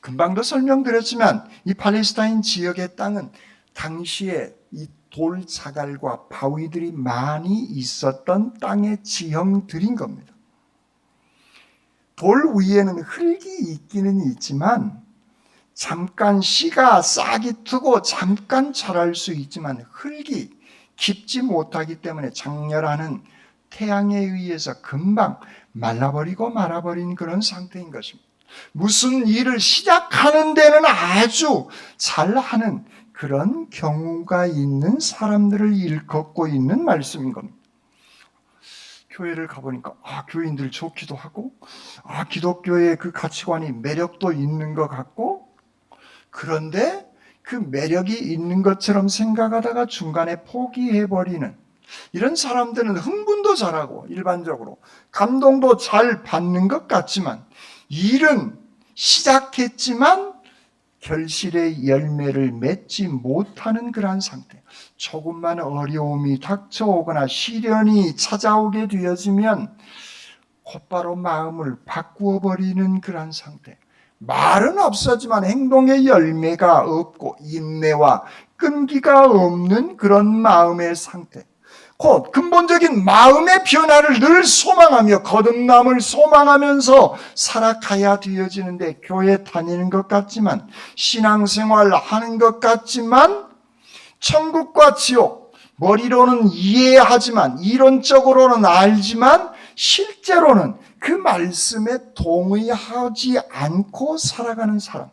금방도 설명드렸지만 이 팔레스타인 지역의 땅은 당시에 이 돌 자갈과 바위들이 많이 있었던 땅의 지형들인 겁니다. 돌 위에는 흙이 있기는 있지만 잠깐 씨가 싹이 트고 잠깐 자랄 수 있지만 흙이 깊지 못하기 때문에 장렬하는 태양에 의해서 금방 말라버리고 말아버린 그런 상태인 것입니다. 무슨 일을 시작하는 데는 아주 잘하는 그런 경우가 있는 사람들을 일컫고 있는 말씀인 겁니다. 교회를 가보니까 교인들 좋기도 하고 기독교의 그 가치관이 매력도 있는 것 같고, 그런데 그 매력이 있는 것처럼 생각하다가 중간에 포기해버리는 이런 사람들은 흥분도 잘하고 일반적으로 감동도 잘 받는 것 같지만 일은 시작했지만 결실의 열매를 맺지 못하는 그러한 상태. 조금만 어려움이 닥쳐오거나 시련이 찾아오게 되어지면 곧바로 마음을 바꾸어 버리는 그러한 상태. 말은 없었지만 행동의 열매가 없고 인내와 끈기가 없는 그런 마음의 상태. 곧 근본적인 마음의 변화를 늘 소망하며 거듭남을 소망하면서 살아가야 되어지는데, 교회 다니는 것 같지만 신앙생활 하는 것 같지만 천국과 지옥 머리로는 이해하지만 이론적으로는 알지만 실제로는 그 말씀에 동의하지 않고 살아가는 사람,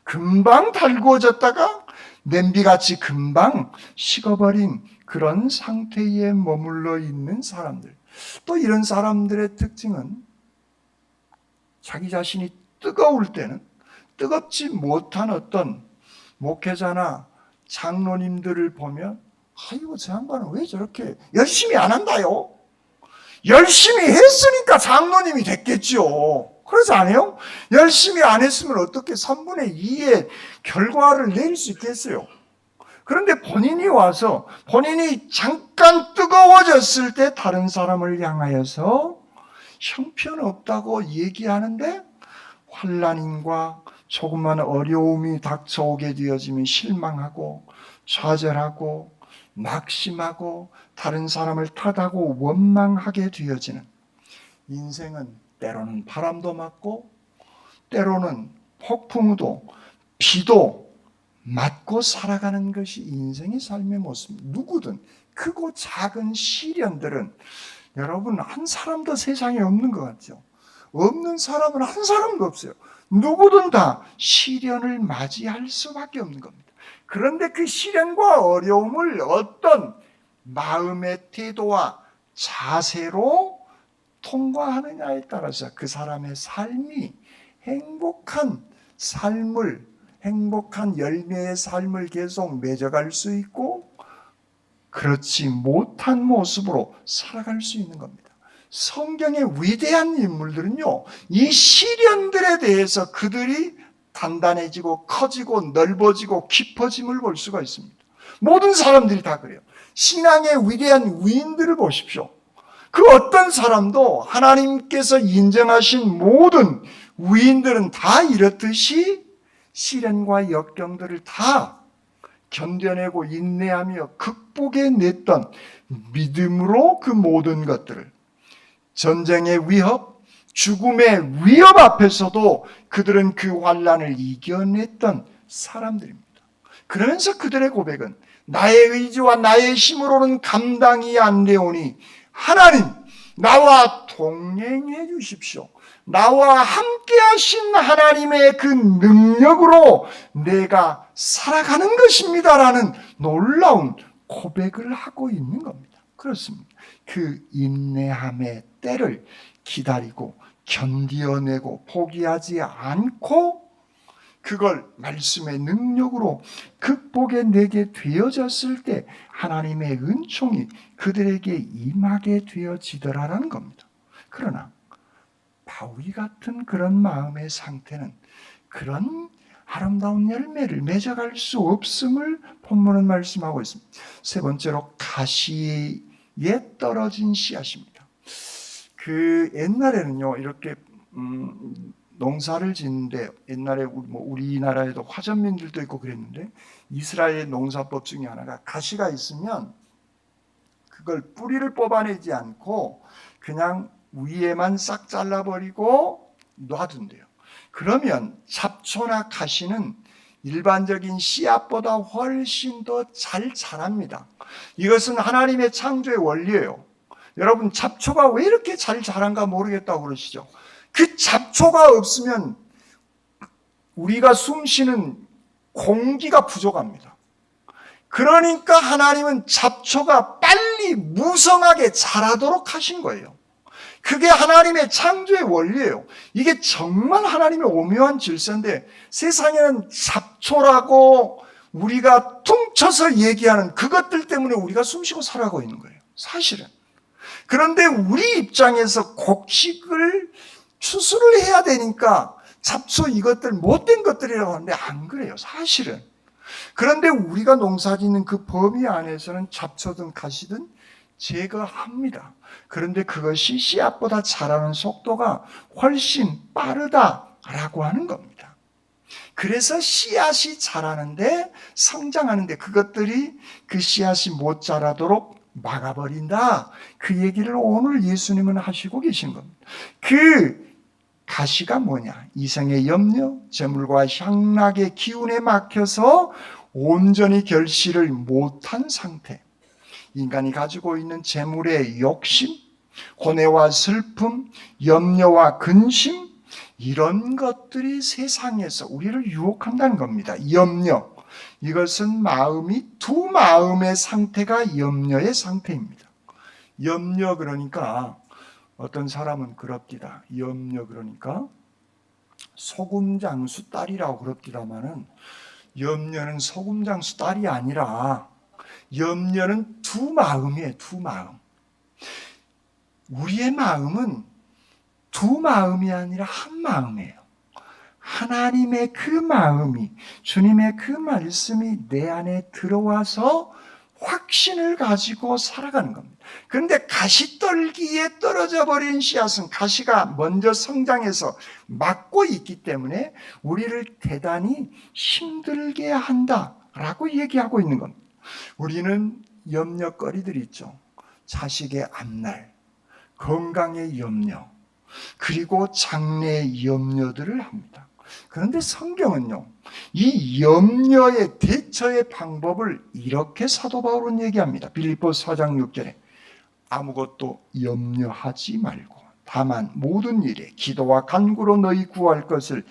금방 달구어졌다가 냄비같이 금방 식어버린 그런 상태에 머물러 있는 사람들. 또 이런 사람들의 특징은 자기 자신이 뜨거울 때는 뜨겁지 못한 어떤 목회자나 장로님들을 보면 아이고 저 양반은 왜 저렇게 열심히 안 한다요? 열심히 했으니까 장로님이 됐겠죠. 그러지 않아요? 열심히 안 했으면 어떻게 3분의 2의 결과를 내릴 수 있겠어요? 그런데 본인이 와서 본인이 잠깐 뜨거워졌을 때 다른 사람을 향하여서 형편없다고 얘기하는데 환난과 조그만 어려움이 닥쳐오게 되어지면 실망하고 좌절하고 낙심하고 다른 사람을 탓하고 원망하게 되어지는, 인생은 때로는 바람도 맞고 때로는 폭풍우도 비도 맞고 살아가는 것이 인생의 삶의 모습입니다. 누구든 크고 작은 시련들은 여러분 한 사람도 세상에 없는 것 같죠? 없는 사람은 한 사람도 없어요. 누구든 다 시련을 맞이할 수밖에 없는 겁니다. 그런데 그 시련과 어려움을 어떤 마음의 태도와 자세로 통과하느냐에 따라서 그 사람의 삶이 행복한 삶을, 행복한 열매의 삶을 계속 맺어갈 수 있고 그렇지 못한 모습으로 살아갈 수 있는 겁니다. 성경의 위대한 인물들은요, 이 시련들에 대해서 그들이 단단해지고 커지고 넓어지고 깊어짐을 볼 수가 있습니다. 모든 사람들이 다 그래요. 신앙의 위대한 위인들을 보십시오. 그 어떤 사람도 하나님께서 인정하신 모든 위인들은 다 이렇듯이 시련과 역경들을 다 견뎌내고 인내하며 극복해냈던 믿음으로 그 모든 것들을, 전쟁의 위협, 죽음의 위협 앞에서도 그들은 그 환난을 이겨냈던 사람들입니다. 그러면서 그들의 고백은 나의 의지와 나의 힘으로는 감당이 안 되오니 하나님 나와 동행해 주십시오. 나와 함께 하신 하나님의 그 능력으로 내가 살아가는 것입니다라는 놀라운 고백을 하고 있는 겁니다. 그렇습니다. 그 인내함의 때를 기다리고 견디어내고 포기하지 않고 그걸 말씀의 능력으로 극복해내게 되어졌을 때 하나님의 은총이 그들에게 임하게 되어지더라라는 겁니다. 그러나 바위 같은 그런 마음의 상태는 그런 아름다운 열매를 맺어갈 수 없음을 본문은 말씀하고 있습니다. 세 번째로 가시에 떨어진 씨앗입니다. 그 옛날에는요 이렇게 농사를 짓는데, 옛날에 우리나라에도 화전민들도 있고 그랬는데 이스라엘 농사법 중에 하나가 가시가 있으면 그걸 뿌리를 뽑아내지 않고 그냥 위에만 싹 잘라버리고 놔둔대요. 그러면 잡초나 가시는 일반적인 씨앗보다 훨씬 더 잘 자랍니다. 이것은 하나님의 창조의 원리예요. 여러분 잡초가 왜 이렇게 잘 자란가 모르겠다고 그러시죠? 그 잡초가 없으면 우리가 숨쉬는 공기가 부족합니다. 그러니까 하나님은 잡초가 빨리 무성하게 자라도록 하신 거예요. 그게 하나님의 창조의 원리예요. 이게 정말 하나님의 오묘한 질서인데 세상에는 잡초라고 우리가 퉁쳐서 얘기하는 그것들 때문에 우리가 숨쉬고 살아가고 있는 거예요. 사실은. 그런데 우리 입장에서 곡식을 추수를 해야 되니까 잡초 이것들 못된 것들이라고 하는데 안 그래요. 사실은. 그런데 우리가 농사짓는 그 범위 안에서는 잡초든 가시든 제거합니다. 그런데 그것이 씨앗보다 자라는 속도가 훨씬 빠르다라고 하는 겁니다. 그래서 씨앗이 자라는데 성장하는데 그것들이 그 씨앗이 못 자라도록 막아버린다. 그 얘기를 오늘 예수님은 하시고 계신 겁니다. 그 가시가 뭐냐? 이생의 염려, 재물과 향락의 기운에 막혀서 온전히 결실을 못한 상태. 인간이 가지고 있는 재물의 욕심, 고뇌와 슬픔, 염려와 근심, 이런 것들이 세상에서 우리를 유혹한다는 겁니다. 염려. 이것은 마음이 두 마음의 상태가 염려의 상태입니다. 염려 그러니까 어떤 사람은 그럽디다. 염려 그러니까 소금장수 딸이라고 그럽디다마는 염려는 소금장수 딸이 아니라 염려는 두 마음이에요. 두 마음. 우리의 마음은 두 마음이 아니라 한 마음이에요. 하나님의 그 마음이, 주님의 그 말씀이 내 안에 들어와서 확신을 가지고 살아가는 겁니다. 그런데 가시떨기에 떨어져 버린 씨앗은 가시가 먼저 성장해서 막고 있기 때문에 우리를 대단히 힘들게 한다라고 얘기하고 있는 겁니다. 우리는 염려거리들이 있죠. 자식의 앞날, 건강의 염려, 그리고 장래의 염려들을 합니다. 그런데 성경은요, 이 염려의 대처의 방법을 이렇게 사도 바울은 얘기합니다. 빌립보서 4장 6절에 아무것도 염려하지 말고 다만 모든 일에 기도와 간구로 너희 구할 것을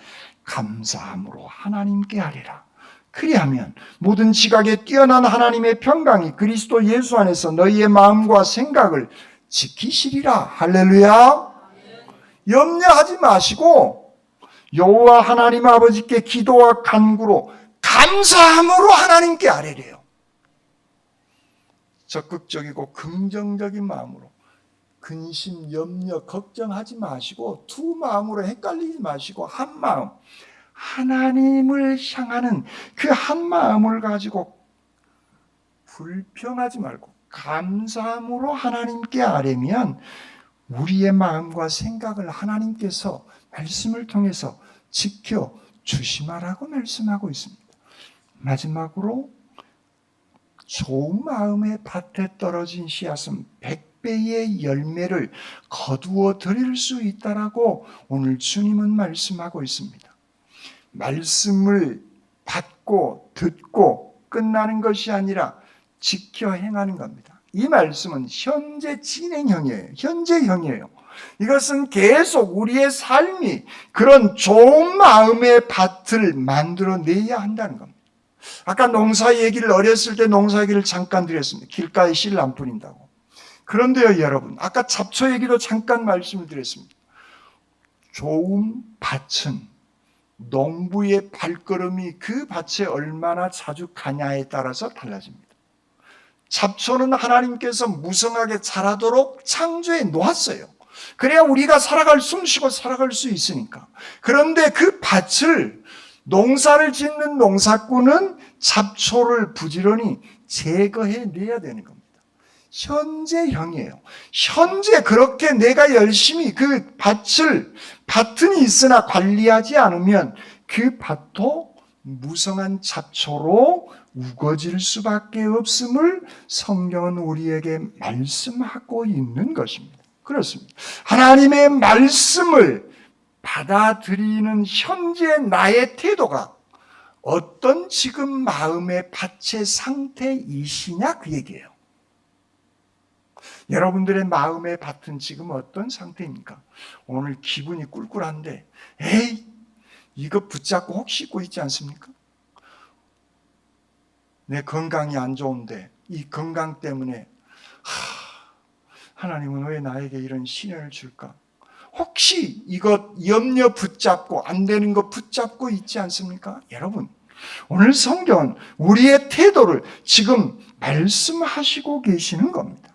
감사함으로 하나님께 하리라. 그리하면 모든 지각에 뛰어난 하나님의 평강이 그리스도 예수 안에서 너희의 마음과 생각을 지키시리라. 할렐루야. 염려하지 마시고 여호와 하나님 아버지께 기도와 간구로 감사함으로 하나님께 아뢰래요. 적극적이고 긍정적인 마음으로 근심, 염려, 걱정하지 마시고 두 마음으로 헷갈리지 마시고 한 마음, 하나님을 향하는 그 한 마음을 가지고 불평하지 말고 감사함으로 하나님께 아뢰면 우리의 마음과 생각을 하나님께서 말씀을 통해서 지켜 주시마라고 말씀하고 있습니다. 마지막으로 좋은 마음의 밭에 떨어진 씨앗은 100배의 열매를 거두어 드릴 수 있다라고 오늘 주님은 말씀하고 있습니다. 말씀을 받고 듣고 끝나는 것이 아니라 지켜 행하는 겁니다. 이 말씀은 현재 진행형이에요. 현재형이에요. 이것은 계속 우리의 삶이 그런 좋은 마음의 밭을 만들어내야 한다는 겁니다. 아까 농사 얘기를 어렸을 때 농사 얘기를 잠깐 드렸습니다. 길가에 씨를 안 뿌린다고. 그런데요 여러분, 아까 잡초 얘기도 잠깐 말씀을 드렸습니다. 좋은 밭은 농부의 발걸음이 그 밭에 얼마나 자주 가냐에 따라서 달라집니다. 잡초는 하나님께서 무성하게 자라도록 창조해 놓았어요. 그래야 우리가 숨쉬고 살아갈 수 있으니까. 그런데 그 밭을 농사를 짓는 농사꾼은 잡초를 부지런히 제거해 내야 되는 겁니다. 현재형이에요. 현재 그렇게 내가 열심히 그 밭은 있으나 관리하지 않으면 그 밭도 무성한 잡초로 우거질 수밖에 없음을 성경은 우리에게 말씀하고 있는 것입니다. 그렇습니다. 하나님의 말씀을 받아들이는 현재 나의 태도가 어떤 지금 마음의 밭의 상태이시냐 그 얘기예요. 여러분들의 마음의 밭은 지금 어떤 상태입니까? 오늘 기분이 꿀꿀한데 에이 이거 붙잡고 혹 씻고 있지 않습니까? 내 건강이 안 좋은데 이 건강 때문에 하나님은 왜 나에게 이런 시련을 줄까? 혹시 이것 염려 붙잡고 안 되는 거 붙잡고 있지 않습니까? 여러분, 오늘 성경은 우리의 태도를 지금 말씀하시고 계시는 겁니다.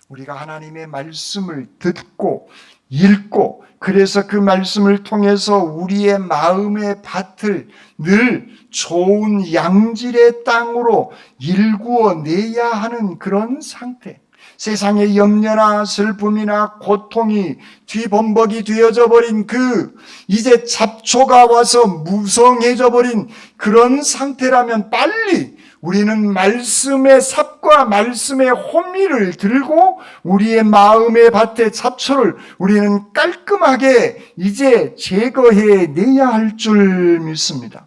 우리가 하나님의 말씀을 듣고 읽고 그래서 그 말씀을 통해서 우리의 마음의 밭을 늘 좋은 양질의 땅으로 일구어 내야 하는 그런 상태. 세상의 염려나 슬픔이나 고통이 뒤범벅이 되어져 버린 이제 잡초가 와서 무성해져 버린 그런 상태라면 빨리 우리는 말씀의 삽과 말씀의 호미를 들고 우리의 마음의 밭의 잡초를 우리는 깔끔하게 이제 제거해 내야 할 줄 믿습니다.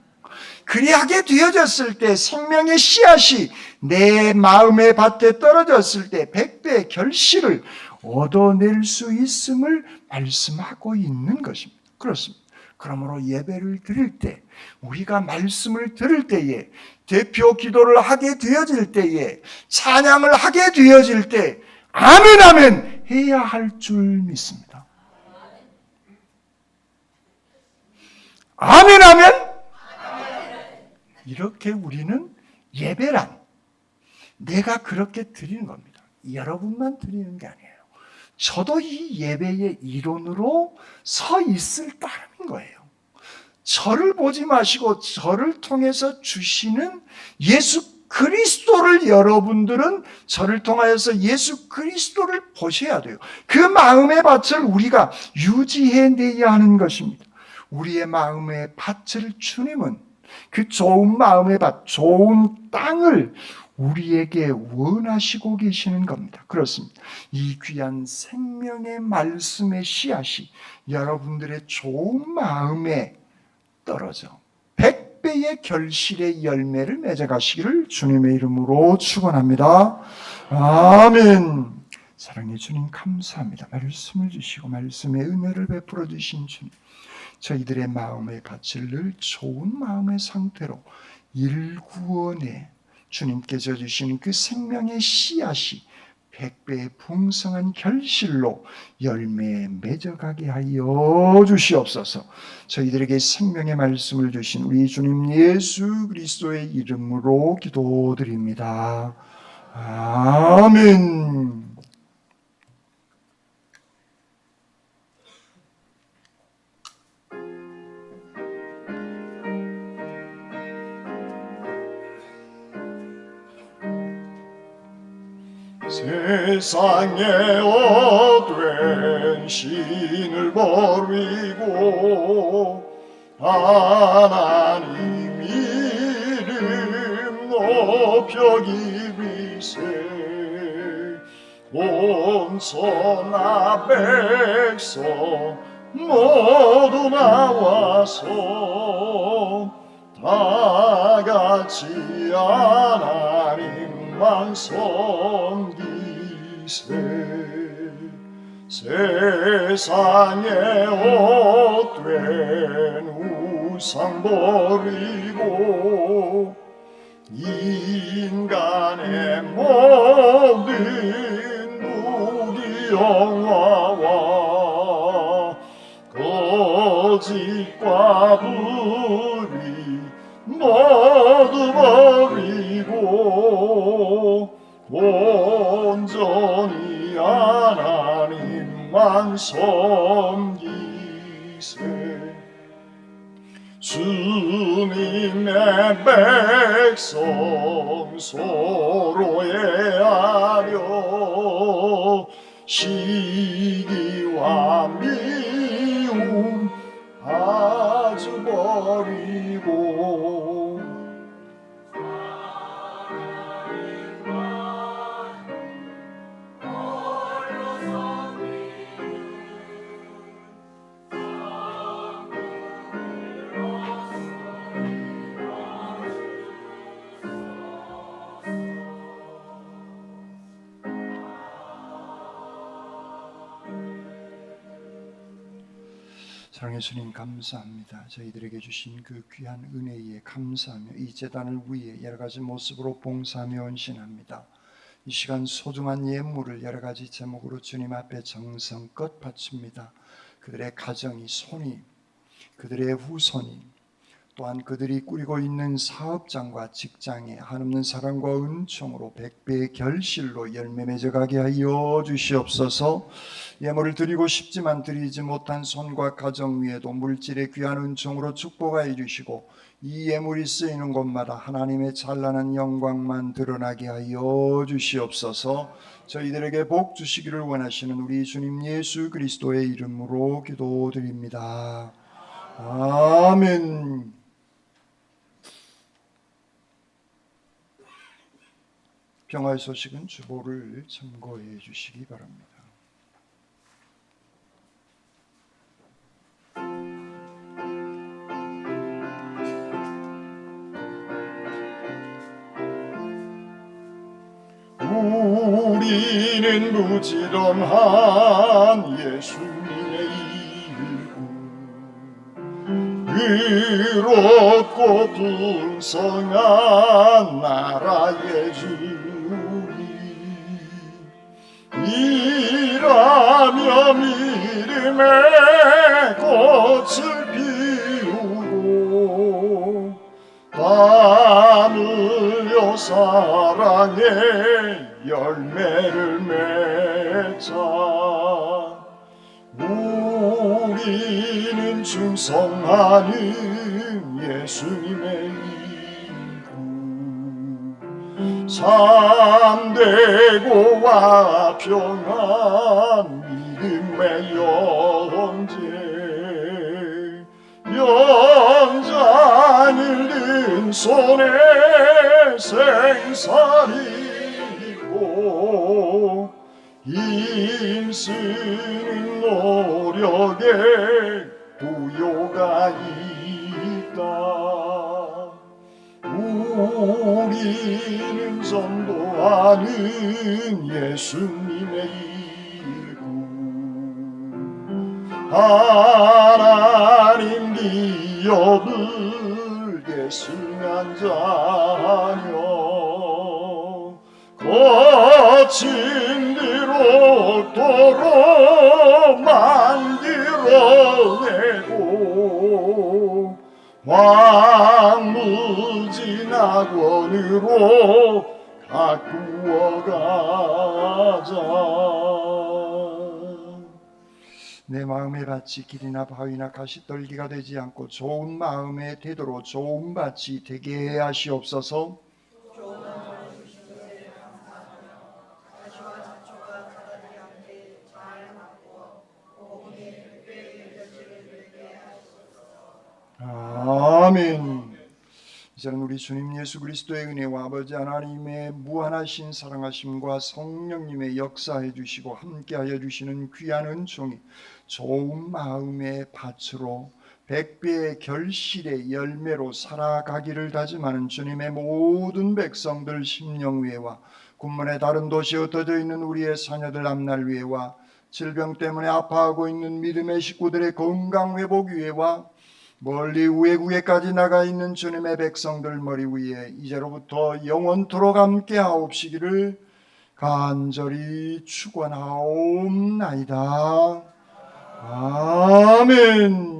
그리하게 되어졌을 때 생명의 씨앗이 내 마음의 밭에 떨어졌을 때 100배의 결실을 얻어낼 수 있음을 말씀하고 있는 것입니다. 그렇습니다. 그러므로 예배를 드릴 때, 우리가 말씀을 들을 때에, 대표 기도를 하게 되어질 때에, 찬양을 하게 되어질 때 아멘 아멘 해야 할 줄 믿습니다. 아멘 아멘. 이렇게 우리는 예배란 내가 그렇게 드리는 겁니다. 여러분만 드리는 게 아니에요. 저도 이 예배의 일원으로 서 있을 따름인 거예요. 저를 보지 마시고 저를 통해서 주시는 예수 그리스도를 여러분들은 저를 통하여서 예수 그리스도를 보셔야 돼요. 그 마음의 밭을 우리가 유지해내야 하는 것입니다. 우리의 마음의 밭을 주님은 그 좋은 마음의 밭, 좋은 땅을 우리에게 원하시고 계시는 겁니다. 그렇습니다. 이 귀한 생명의 말씀의 씨앗이 여러분들의 좋은 마음에 떨어져 100배의 결실의 열매를 맺어가시기를 주님의 이름으로 축원합니다. 아멘. 사랑의 주님 감사합니다. 말씀을 주시고 말씀의 은혜를 베풀어 주신 주님, 저희들의 마음의 밭을 늘 좋은 마음의 상태로 일구원에 주님께서 주시는 그 생명의 씨앗이 100배의 풍성한 결실로 열매에 맺어가게 하여 주시옵소서. 저희들에게 생명의 말씀을 주신 우리 주님 예수 그리스도의 이름으로 기도드립니다. 아멘. 세상에 얻은 신을 버리고 하나님 이름 높여 기리세 온 선한 백성 모두 나와서 다 같이 하나님만 섬기세 세상에 헛된 우상 버리고 인간의 모든 무기영화와 거짓과 불의 모두 버리고 온전히 하나님만 섬기세 주님의 백성 서로 애하려 시기와 미움 아주 버리고 사랑의 주님 감사합니다. 저희들에게 주신 그 귀한 은혜에 감사하며 이 제단을 위해 여러 가지 모습으로 봉사하며 헌신합니다. 이 시간 소중한 예물을 여러 가지 제목으로 주님 앞에 정성껏 바칩니다. 그들의 가정이, 손이, 그들의 후손이, 또한 그들이 꾸리고 있는 사업장과 직장에 한없는 사랑과 은총으로 100배의 결실로 열매 맺어가게 하여 주시옵소서. 예물을 드리고 싶지만 드리지 못한 손과 가정 위에도 물질의 귀한 은총으로 축복하여 주시고 이 예물이 쓰이는 곳마다 하나님의 찬란한 영광만 드러나게 하여 주시옵소서. 저희들에게 복 주시기를 원하시는 우리 주님 예수 그리스도의 이름으로 기도드립니다. 아멘. 평화의 소식은 주보를 참고해 주시기 바랍니다. 우 우리는 부지런한 예수님의 일꾼, 의롭고 풍성한 나라의 주님, 일하며 믿음의 꽃을 피우고 땀 흘려 사랑의 열매를 맺자. 우리는 충성하는 예수님의 일꾼, 참되고 화평한 믿음의 영재, 연장을 든 손에 생살이고 힘쓰는 노력에 부요가 있다. 우리는 전도하는 예수님의 일꾼, 하나님 기업을 계승한 자녀, 거친 기록도로 만들어내고 황무진 학원으로 가꾸어 가자. 내 마음의 밭이 길이나 바위나 가시떨기가 되지 않고 좋은 마음의 태도로 좋은 밭이 되게 하시옵소서. 아멘. 이제는 우리 주님 예수 그리스도의 은혜와 아버지 하나님의 무한하신 사랑하심과 성령님의 역사해 주시고 함께하여 주시는 귀한 은총이 좋은 마음의 밭으로 백배의 결실의 열매로 살아가기를 다짐하는 주님의 모든 백성들 심령위에와 군문의 다른 도시에 흩어져 있는 우리의 자녀들 앞날 위에와 질병 때문에 아파하고 있는 믿음의 식구들의 건강 회복 위에와 멀리 우회국에까지 나가 있는 주님의 백성들 머리 위에 이제로부터 영원토록 함께 하옵시기를 간절히 축원하옵나이다. 아멘.